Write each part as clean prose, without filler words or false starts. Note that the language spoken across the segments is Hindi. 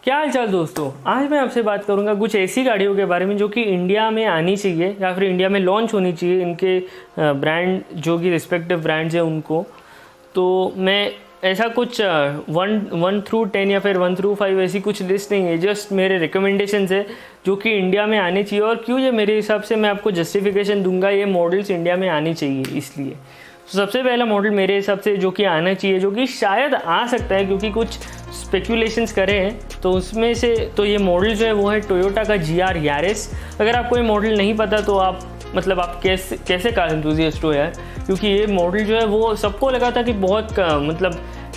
क्या हाल चाल दोस्तों। आज मैं आपसे बात करूंगा कुछ ऐसी गाड़ियों के बारे में जो कि इंडिया में आनी चाहिए या फिर इंडिया में लॉन्च होनी चाहिए, इनके ब्रांड जो कि रिस्पेक्टिव ब्रांड्स हैं उनको। तो मैं ऐसा कुछ 1 through 10 या फिर 1 through 5 ऐसी कुछ लिस्ट नहीं है, जस्ट मेरे रिकमेंडेशंस है जो कि इंडिया में आने चाहिए। और क्यों, ये मेरे हिसाब से मैं आपको जस्टिफिकेशन दूंगा ये मॉडल्स इंडिया में आनी चाहिए इसलिए। तो सबसे पहला मॉडल मेरे हिसाब से जो कि आना चाहिए, जो कि शायद आ सकता है क्योंकि कुछ स्पेकुलेशंस करे हैं, तो उसमें से तो ये मॉडल जो है वो है टोयोटा का GR यारिस। अगर आपको ये मॉडल नहीं पता तो आप कैसे कार एंथुसियास्ट हो यार, क्योंकि ये मॉडल जो है वो सबको लगा था कि बहुत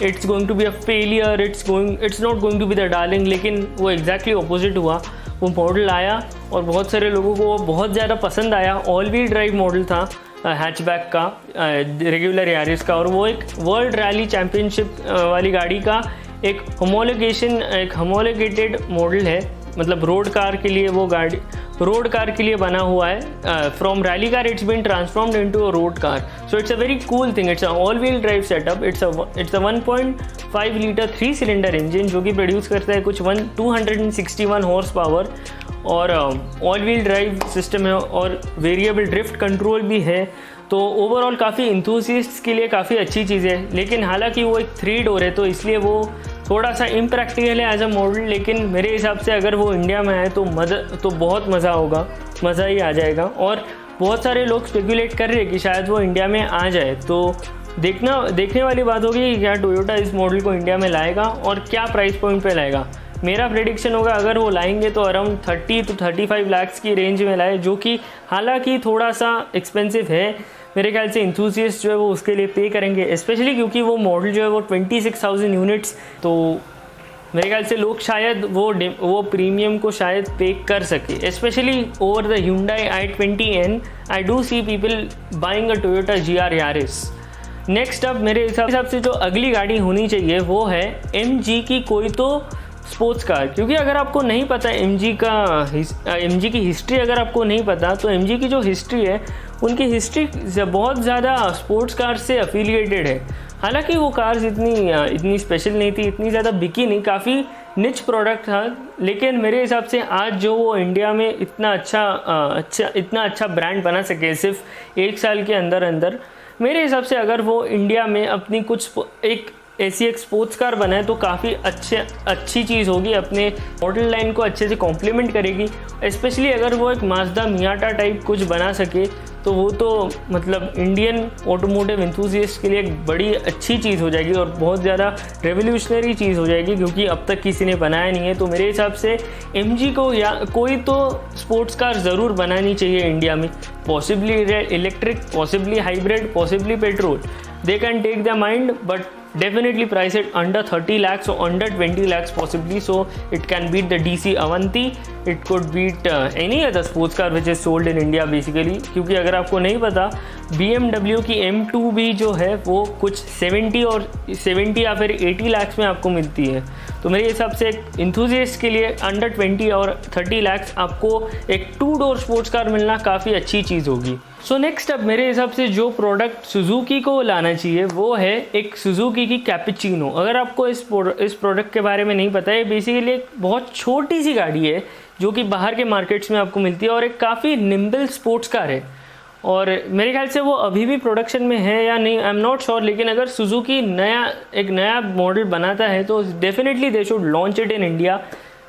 it's going to be a failure, it's not going to be the darling, लेकिन वो एग्जैक्टली ऑपोजिट हुआ। वो मॉडल आया और बहुत सारे लोगों को वो बहुत ज़्यादा पसंद आया। ऑल व्हील ड्राइव मॉडल था हैचबैक का, रेगुलर यारिस का, और वो एक वर्ल्ड रैली चैम्पियनशिप वाली गाड़ी का एक होमोलोगेटेड मॉडल है। मतलब रोड कार के लिए वो गाड़ी रोड कार के लिए बना हुआ है। From rally car it's been transformed into a road car, so it's a very cool thing. It's a all wheel drive setup. It's a 1.5 litre 3 cylinder engine जो कि प्रोड्यूस करता है कुछ 261 हॉर्स पावर, और ऑल व्हील ड्राइव सिस्टम है और वेरिएबल ड्रिफ्ट कंट्रोल भी है। तो ओवरऑल काफ़ी इंथुसियास्ट्स के लिए काफ़ी अच्छी चीज़ है। लेकिन हालांकि वो एक 3 डोर है तो इसलिए वो थोड़ा सा इम्प्रैक्टिकल है एज अ मॉडल, लेकिन मेरे हिसाब से अगर वो इंडिया में आए तो बहुत मज़ा होगा, मज़ा ही आ जाएगा। और बहुत सारे लोग स्पेकुलेट कर रहे हैं कि शायद वो इंडिया में आ जाए, तो देखने वाली बात होगी कि क्या टोयोटा इस मॉडल को इंडिया में लाएगा और क्या प्राइस पॉइंट पे लाएगा। मेरा प्रेडिक्शन होगा अगर वो लाएंगे तो अराउंड 30 to 35 लाख की रेंज में लाए, जो कि हालांकि थोड़ा सा एक्सपेंसिव है। मेरे ख्याल से इंथुसियास्ट जो है वो उसके लिए पे करेंगे, स्पेशली क्योंकि वो मॉडल जो है वो 26,000 यूनिट्स, तो मेरे ख्याल से लोग शायद वो प्रीमियम को शायद पे कर सके, specially over the Hyundai i20N। I do see people buying a Toyota GR Yaris. Next अब मेरे हिसाब से जो अगली गाड़ी होनी चाहिए वो है MG की कोई तो स्पोर्ट्स कार। क्योंकि अगर आपको नहीं पता MG की हिस्ट्री, अगर आपको नहीं पता तो MG की जो हिस्ट्री है उनकी हिस्ट्री बहुत ज़्यादा स्पोर्ट्स कार से अफिलिएटेड है। हालांकि वो कार्स इतनी स्पेशल नहीं थी, इतनी ज़्यादा बिकी नहीं, काफ़ी निच प्रोडक्ट था। लेकिन मेरे हिसाब से आज जो वो इंडिया में इतना अच्छा ब्रांड बना सके सिर्फ 1 साल के अंदर, मेरे हिसाब से अगर वो इंडिया में अपनी ऐसी एक स्पोर्ट्स कार बनाए तो काफ़ी अच्छी चीज़ होगी, अपने मॉडल लाइन को अच्छे से कॉम्प्लीमेंट करेगी। स्पेशली अगर वो एक माज़दा मियाटा टाइप कुछ बना सके तो वो तो मतलब इंडियन ऑटोमोटिव एंथुसियास्ट के लिए एक बड़ी अच्छी चीज़ हो जाएगी और बहुत ज़्यादा रेवोल्यूशनरी चीज़ हो जाएगी, क्योंकि अब तक किसी ने बनाया नहीं है। तो मेरे हिसाब से MG को या कोई तो स्पोर्ट्स कार ज़रूर बनानी चाहिए इंडिया में, possibly electric, possibly hybrid, possibly petrol. They can take the mind, but definitely price it under 30 lakhs or under 20 lakhs possibly, so it can beat the DC Avanti, it could beat any other sports car which is sold in India basically। क्योंकि अगर आपको नहीं पता BMW की M2 भी जो है वो कुछ 70 या फिर 80 lakhs में आपको मिलती है। तो मेरे हिसाब से एक इंथुसियास्ट के लिए अंडर 20 और 30 lakhs आपको एक 2 डोर स्पोर्ट्स कार मिलना काफ़ी अच्छी चीज़ होगी। सो नेक्स्ट अब मेरे हिसाब से जो प्रोडक्ट सुजुकी को लाना चाहिए वो है एक सुजुकी की कैपेचिनो। अगर आपको इस प्रोडक्ट के बारे में नहीं पता है, बेसिकली एक बहुत छोटी सी गाड़ी है जो कि बाहर के मार्केट्स में आपको मिलती है और एक काफ़ी निम्बल स्पोर्ट्स कार है। और मेरे ख्याल से वो अभी भी प्रोडक्शन में है या नहीं, आई एम नॉट श्योर, लेकिन अगर सुजुकी एक नया मॉडल बनाता है तो definitely they should launch it in India,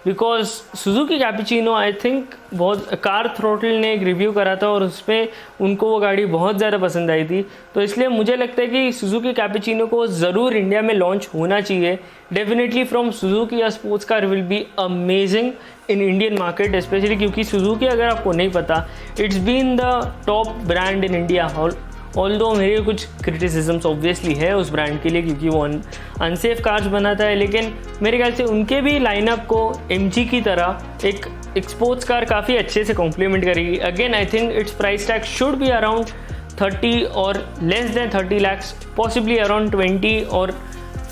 because Suzuki cappuccino I think बहुत कार थ्रोटल ने एक रिव्यू करा था और उसमें उनको वो गाड़ी बहुत ज़्यादा पसंद आई थी। तो इसलिए मुझे लगता है कि सुजुकी कैपेचिनो को ज़रूर इंडिया में लॉन्च होना चाहिए। Definitely from Suzuki, a sports car will be amazing in Indian market, specially क्योंकि सुजुकी अगर आपको नहीं पता it's been the top brand in India. Although मेरे कुछ क्रिटिसिज्म्स ऑब्वियसली है उस ब्रांड के लिए क्योंकि वो अनसेफ कार्स बनाता है, लेकिन मेरे ख्याल से उनके भी लाइनअप को MG की तरह एक स्पोर्ट्स कार काफ़ी अच्छे से कॉम्प्लीमेंट करेगी। Again I think it's price tag should be around 30 और less than 30 lakhs, possibly around 20 और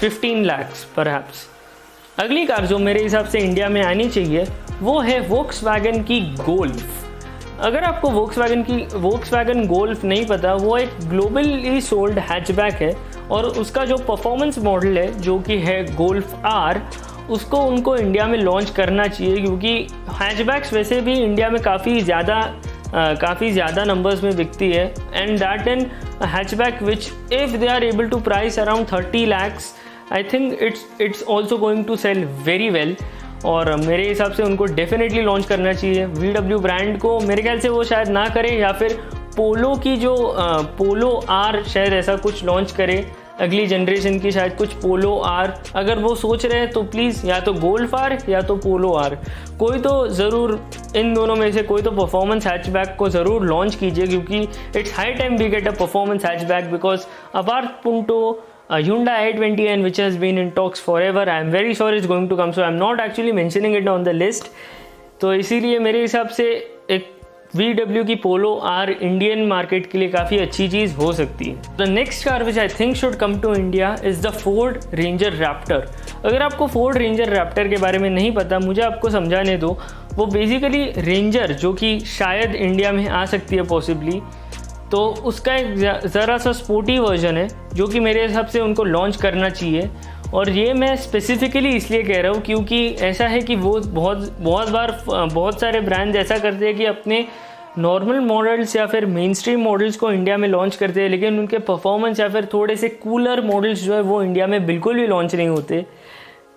15 lakhs परहैप्स। अगली कार जो मेरे हिसाब से इंडिया में आनी चाहिए वो है वोक्सवैगन की गोल्फ। अगर आपको वोक्सवैगन गोल्फ नहीं पता, वो एक ग्लोबली सोल्ड हैचबैक है और उसका जो परफॉर्मेंस मॉडल है जो कि है गोल्फ R, उसको उनको इंडिया में लॉन्च करना चाहिए, क्योंकि हैचबैक्स वैसे भी इंडिया में काफ़ी ज़्यादा नंबर्स में बिकती है, and that in hatchback which if they are able to price around 30 lakhs, I think it's also going to sell very well. और मेरे हिसाब से उनको डेफिनेटली लॉन्च करना चाहिए। VW ब्रांड को मेरे ख्याल से वो शायद ना करे, या फिर पोलो की जो पोलो आर शायद ऐसा कुछ लॉन्च करे, अगली जनरेशन की शायद कुछ पोलो आर अगर वो सोच रहे हैं तो प्लीज़ या तो गोल्फ आर या तो पोलो आर, कोई तो ज़रूर इन दोनों में से कोई तो परफॉर्मेंस हैचबैक को ज़रूर लॉन्च कीजिए, क्योंकि it's high time we get a performance hatchback, because apart Punto Hyundai i20N which has been in talks forever, I am very sure it's going to come, so I'm not actually mentioning it on the list। तो इसीलिए मेरे हिसाब से एक VW की पोलो आर इंडियन मार्केट के लिए काफ़ी अच्छी चीज़ हो सकती है। The next car which I think should come to India is the Ford Ranger Raptor. अगर आपको फोर्ड रेंजर रैप्टर के बारे में नहीं पता, मुझे आपको समझाने दो। वो बेसिकली रेंजर जो कि शायद इंडिया में आ सकती है पॉसिबली, तो उसका एक ज़रा सा स्पोर्टी वर्जन है जो कि मेरे हिसाब से उनको लॉन्च करना चाहिए। और ये मैं स्पेसिफिकली इसलिए कह रहा हूँ क्योंकि ऐसा है कि वो बहुत बार बहुत सारे ब्रांड्स ऐसा करते हैं कि अपने नॉर्मल मॉडल्स या फिर मेन स्ट्रीम मॉडल्स को इंडिया में लॉन्च करते हैं, लेकिन उनके परफॉर्मेंस या फिर थोड़े से कूलर मॉडल्स जो है वो इंडिया में बिल्कुल भी लॉन्च नहीं होते।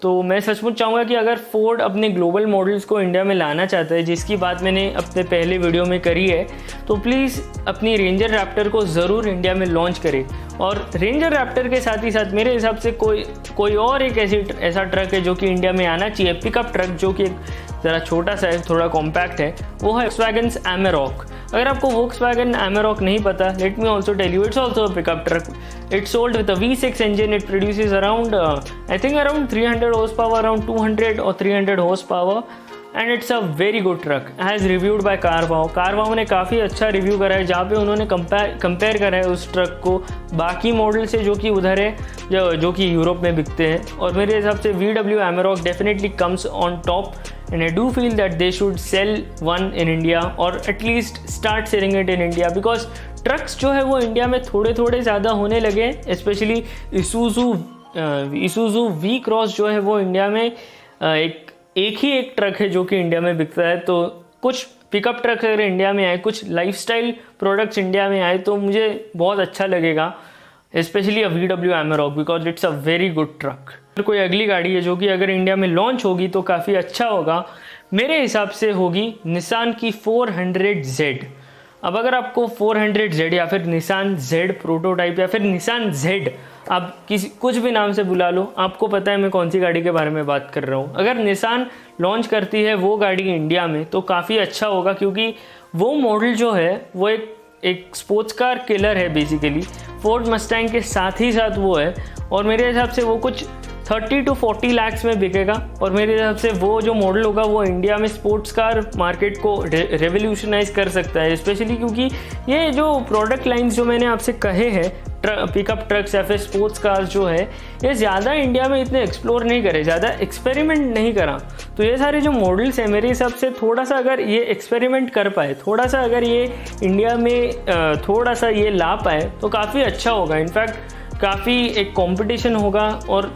तो मैं सचमुच चाहूँगा कि अगर फोर्ड अपने ग्लोबल मॉडल्स को इंडिया में लाना चाहता है, जिसकी बात मैंने अपने पहले वीडियो में करी है, तो प्लीज़ अपनी रेंजर रैप्टर को ज़रूर इंडिया में लॉन्च करे। और रेंजर रैप्टर के साथ ही साथ मेरे हिसाब से कोई और एक ऐसा ट्रक है जो कि इंडिया में आना चाहिए, पिकअप ट्रक जो कि ज़रा छोटा सा है, थोड़ा कॉम्पैक्ट है, वो है Volkswagen's Amarok। अगर आपको Volkswagen Amarok नहीं पता, let me also tell you, it's also a pickup truck. It's sold with a V6 engine. It produces around I think around 300 horsepower, around 200 or 300 horsepower, and it's a very good truck as reviewed by Carwow। Carwow ने काफ़ी अच्छा रिव्यू करा है, जहाँ पे उन्होंने कंपेयर करा है उस ट्रक को बाकी मॉडल से जो कि उधर है, जो कि यूरोप में बिकते हैं। और मेरे हिसाब से VW Amarok definitely comes on top, and I do feel that they should sell one in India, or at least start selling it in India, because trucks जो है वो इंडिया में थोड़े ज़्यादा होने लगे, स्पेशली Isuzu V-Cross जो है वो इंडिया में एक ही ट्रक है जो कि इंडिया में बिकता है। तो कुछ पिकअप ट्रक अगर इंडिया में आए, कुछ लाइफस्टाइल प्रोडक्ट्स इंडिया में आए, तो मुझे बहुत अच्छा लगेगा, specially VW Amarok, because it's a very good truck. कोई अगली गाड़ी है जो कि अगर इंडिया में लॉन्च होगी तो काफ़ी अच्छा होगा, मेरे हिसाब से होगी निसान की 400Z। अब अगर आपको 400Z या फिर निसान Z प्रोटोटाइप या फिर निसान Z, आप कुछ भी नाम से बुला लो, आपको पता है मैं कौन सी गाड़ी के बारे में बात कर रहा हूँ। अगर निसान लॉन्च करती है वो गाड़ी इंडिया में तो काफ़ी अच्छा होगा, क्योंकि वो मॉडल जो है वो एक स्पोर्ट्स कार किलर है बेसिकली, फोर्ड मस्टैंग के साथ ही साथ वो है। और मेरे हिसाब से वो कुछ 30 to 40 lakhs में बिकेगा, और मेरे हिसाब से वो जो मॉडल होगा वो इंडिया में स्पोर्ट्स कार मार्केट को रेवोल्यूशनाइज कर सकता है, स्पेशली क्योंकि ये जो प्रोडक्ट लाइंस जो मैंने आपसे कहे हैं, पिकअप ट्रक्स या फिर स्पोर्ट्स कार्स जो है, ये ज़्यादा इंडिया में इतने एक्सप्लोर नहीं करे, ज़्यादा एक्सपेरिमेंट नहीं करा। तो ये सारे जो मॉडल्स हैं मेरे हिसाब से थोड़ा सा अगर ये एक्सपेरिमेंट कर पाए, थोड़ा सा अगर ये इंडिया में थोड़ा सा ये ला पाए तो काफ़ी अच्छा होगा। इनफैक्ट काफ़ी एक कॉम्पिटिशन होगा, और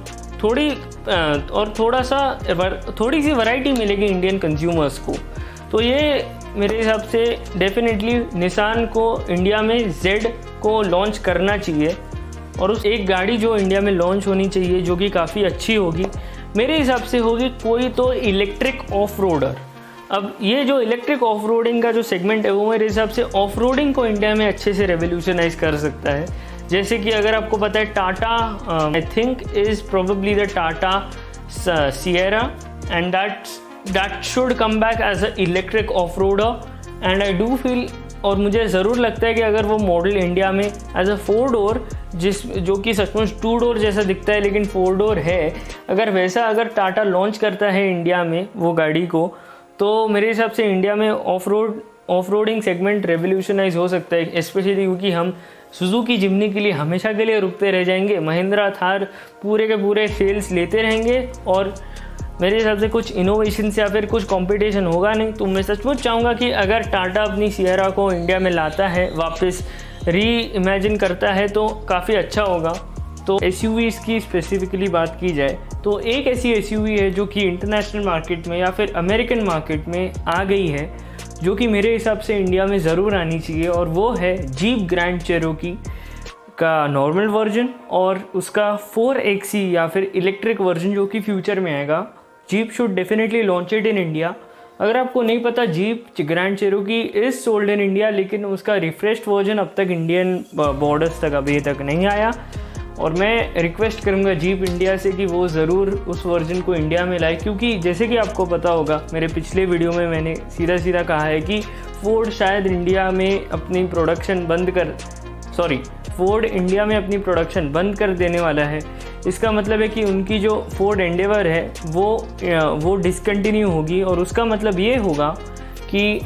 थोड़ी सी वैरायटी मिलेगी इंडियन कंज्यूमर्स को। तो ये मेरे हिसाब से डेफिनेटली निसान को इंडिया में Z को लॉन्च करना चाहिए, और उस एक गाड़ी जो इंडिया में लॉन्च होनी चाहिए जो कि काफ़ी अच्छी होगी, मेरे हिसाब से होगी कोई तो इलेक्ट्रिक ऑफ रोडर। अब ये जो इलेक्ट्रिक ऑफ रोडिंग का जो सेगमेंट है वो मेरे हिसाब से ऑफ रोडिंग को इंडिया में अच्छे से रेवोल्यूशनाइज कर सकता है। जैसे कि अगर आपको पता है Tata I think is probably the Tata Sierra, and that should come back as a electric off roader, and I do feel, और मुझे ज़रूर लगता है कि अगर वो मॉडल इंडिया में एज अ 4 डोर, जो कि सचमुच 2 डोर जैसा दिखता है लेकिन 4 डोर है, अगर टाटा लॉन्च करता है इंडिया में वो गाड़ी को, तो मेरे हिसाब से इंडिया में ऑफ रोडिंग सेगमेंट रेवोल्यूशनाइज हो सकता है, स्पेशली क्योंकि हम सुजुकी जिम्नी के लिए हमेशा के लिए रुकते रह जाएंगे, महिंद्रा थार पूरे के पूरे सेल्स लेते रहेंगे, और मेरे हिसाब से कुछ इनोवेशन या फिर कुछ कंपटीशन होगा नहीं। तो मैं सचमुच चाहूँगा कि अगर टाटा अपनी सिएरा को इंडिया में लाता है, वापस री इमेजिन करता है, तो काफ़ी अच्छा होगा। तो SUVs की स्पेसिफिकली बात की जाए तो एक ऐसी SUV है जो कि इंटरनेशनल मार्केट में या फिर अमेरिकन मार्केट में आ गई है, जो कि मेरे हिसाब से इंडिया में ज़रूर आनी चाहिए, और वो है जीप ग्रैंड चेरोकी का नॉर्मल वर्जन और उसका 4xe या फिर इलेक्ट्रिक वर्जन जो कि फ्यूचर में आएगा। Jeep should definitely launch it in India. अगर आपको नहीं पता, jeep grand Cherokee is sold in India, लेकिन उसका रिफ्रेश्ड वर्जन अब तक इंडियन बॉर्डर्स तक अभी तक नहीं आया, और मैं रिक्वेस्ट करूंगा जीप इंडिया से कि वो ज़रूर उस वर्जन को इंडिया में लाए, क्योंकि जैसे कि आपको पता होगा मेरे पिछले वीडियो में मैंने सीधा कहा है कि फोर्ड शायद इंडिया में अपनी प्रोडक्शन बंद कर देने वाला है। इसका मतलब है कि उनकी जो फोर्ड एंडेवर है वो डिसकंटिन्यू होगी, और उसका मतलब ये होगा कि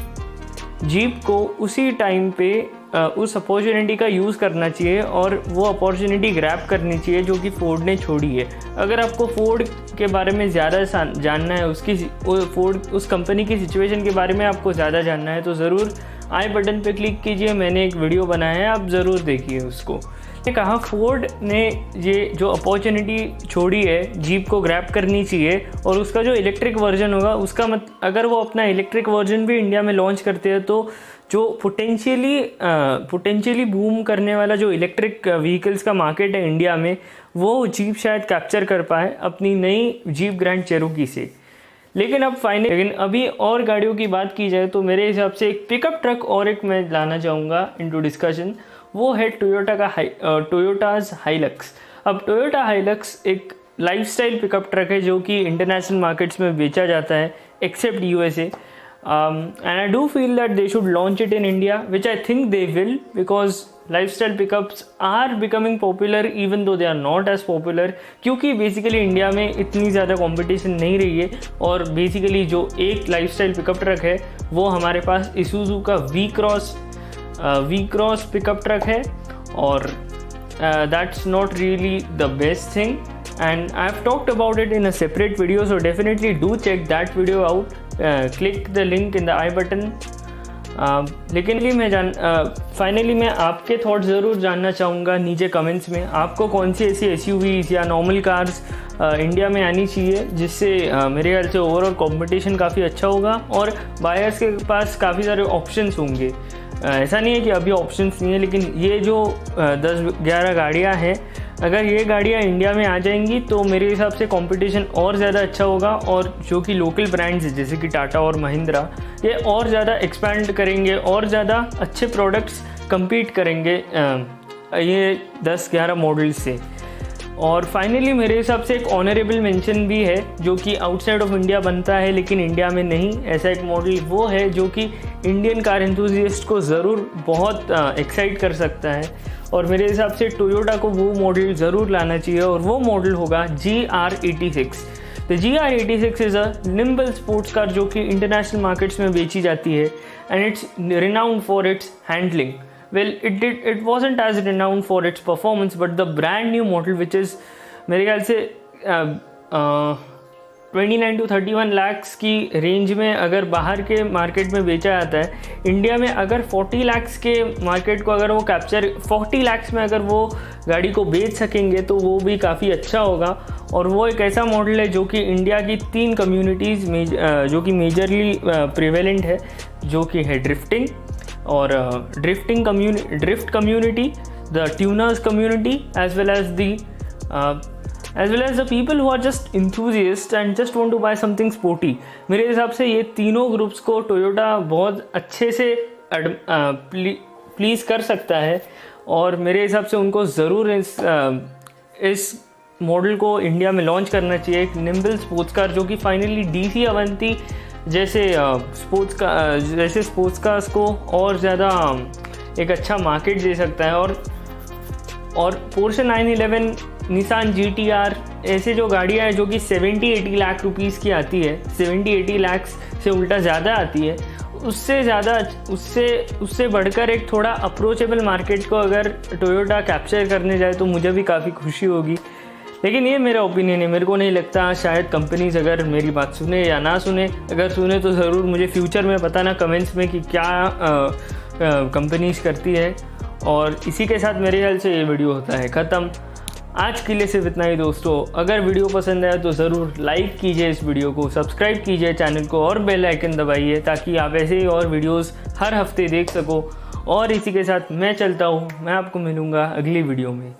जीप को उसी टाइम पे उस अपॉर्चुनिटी का यूज़ करना चाहिए और वो अपॉर्चुनिटी ग्रैब करनी चाहिए जो कि फोर्ड ने छोड़ी है। अगर आपको फोर्ड के बारे में ज़्यादा जानना है, उस कंपनी की सिचुएशन के बारे में आपको ज़्यादा जानना है, तो ज़रूर आई बटन पे क्लिक कीजिए, मैंने एक वीडियो बनाया है, आप ज़रूर देखिए उसको। मैंने कहा फोर्ड ने ये जो अपॉर्चुनिटी छोड़ी है जीप को ग्रैब करनी चाहिए, और उसका जो इलेक्ट्रिक वर्जन होगा उसका अगर वो अपना इलेक्ट्रिक वर्जन भी इंडिया में लॉन्च करते हैं तो जो पोटेंशियली बूम करने वाला जो इलेक्ट्रिक व्हीकल्स का मार्केट है इंडिया में, वो जीप शायद कैप्चर कर पाए अपनी नई जीप ग्रैंड चेरोकी से। लेकिन अभी और गाड़ियों की बात की जाए तो मेरे हिसाब से एक पिकअप ट्रक और एक मैं लाना चाहूँगा इनटू डिस्कशन, वो है टोयोटाज़ हाइलक्स। अब टोयोटा हाइलक्स एक लाइफस्टाइल पिकअप ट्रक है जो कि इंटरनेशनल मार्केट्स में बेचा जाता है accept USA, and I do feel that they should launch it in India, which I think they will, because lifestyle pickups are becoming popular even though they are not as popular, क्योंकि बेसिकली इंडिया में इतनी ज़्यादा कंपटीशन नहीं रही है, और बेसिकली जो एक लाइफस्टाइल पिकअप ट्रक है वो हमारे पास Isuzu का V-Cross पिकअप ट्रक है, और that's not really the best thing, and I've talked about it in a separate video, so definitely do check that video out. Click the link in the I button. लेकिन फाइनली मैं आपके थॉट ज़रूर जानना चाहूँगा नीचे कमेंट्स में, आपको कौन सी ऐसी SUVs या नॉर्मल कार्स इंडिया में आनी चाहिए जिससे मेरे ख्याल से ओवरऑल कंपटीशन काफ़ी अच्छा होगा और बायर्स के पास काफ़ी सारे ऑप्शंस होंगे। ऐसा नहीं है कि अभी ऑप्शंस नहीं है, लेकिन ये जो 10-11 गाड़ियाँ हैं, अगर ये गाड़ियाँ इंडिया में आ जाएंगी तो मेरे हिसाब से कंपटीशन और ज़्यादा अच्छा होगा, और जो कि लोकल ब्रांड्स हैं जैसे कि टाटा और महिंद्रा, ये और ज़्यादा एक्सपैंड करेंगे और ज़्यादा अच्छे प्रोडक्ट्स compete करेंगे ये 10-11 मॉडल्स से। और फाइनली मेरे हिसाब से एक ऑनरेबल मेंशन भी है जो कि आउटसाइड ऑफ इंडिया बनता है लेकिन इंडिया में नहीं, ऐसा एक मॉडल वो है जो कि इंडियन कार एंथुसियास्ट को ज़रूर बहुत एक्साइट कर सकता है, और मेरे हिसाब से टोयोटा को वो मॉडल ज़रूर लाना चाहिए, और वो मॉडल होगा GR86। तो GR86 is a nimble sports car जो कि इंटरनेशनल मार्केट्स में बेची जाती है, and it's renowned for its handling. Well, it wasn't as renowned for its performance, but the brand new model which is मेरे ख्याल से 29 to 31 लाख्स की रेंज में अगर बाहर के मार्केट में बेचा जाता है, इंडिया में अगर 40 लाख्स के मार्केट को अगर वो 40 लाख्स में अगर वो गाड़ी को बेच सकेंगे तो वो भी काफ़ी अच्छा होगा। और वो एक ऐसा मॉडल है जो कि इंडिया की 3 कम्युनिटीज़ में जो कि मेजरली प्रिवेलेंट है, जो कि है ड्रिफ्टिंग और drift community, the tuners community, as well as the people who are just enthusiasts and just want to buy something sporty। मेरे हिसाब से ये तीनों ग्रुप्स को टोयोटा बहुत अच्छे से प्लीज़ कर सकता है, और मेरे हिसाब से उनको ज़रूर इस मॉडल को इंडिया में लॉन्च करना चाहिए, एक निम्बल स्पोर्ट्स कार जो कि फाइनली DC अवंती जैसे स्पोर्ट्स कार्स को और ज़्यादा एक अच्छा मार्केट दे सकता है। और पोर्शे 911, निसान GT-R, ऐसे जो गाड़ियाँ हैं जो कि 70-80 लाख रुपीस की आती है, 70-80 लाख से उल्टा ज़्यादा आती है, उससे बढ़कर एक थोड़ा अप्रोचेबल मार्केट को अगर टोयोटा कैप्चर करने जाए तो मुझे भी काफ़ी खुशी होगी। लेकिन ये मेरा ओपिनियन है, मेरे को नहीं लगता शायद कंपनीज अगर मेरी बात सुने या ना सुने, अगर सुने तो ज़रूर मुझे फ्यूचर में बताना कमेंट्स में कि क्या कंपनीज करती है। और इसी के साथ मेरे ख्याल से ये वीडियो होता है ख़त्म। आज के लिए सिर्फ इतना ही दोस्तों। अगर वीडियो पसंद आया तो ज़रूर लाइक कीजिए इस वीडियो को, सब्सक्राइब कीजिए चैनल को और बेल आइकन दबाइए ताकि आप ऐसे ही और वीडियोस हर हफ्ते देख सको। और इसी के साथ मैं चलता हूँ, मैं आपको मिलूँगा अगली वीडियो में।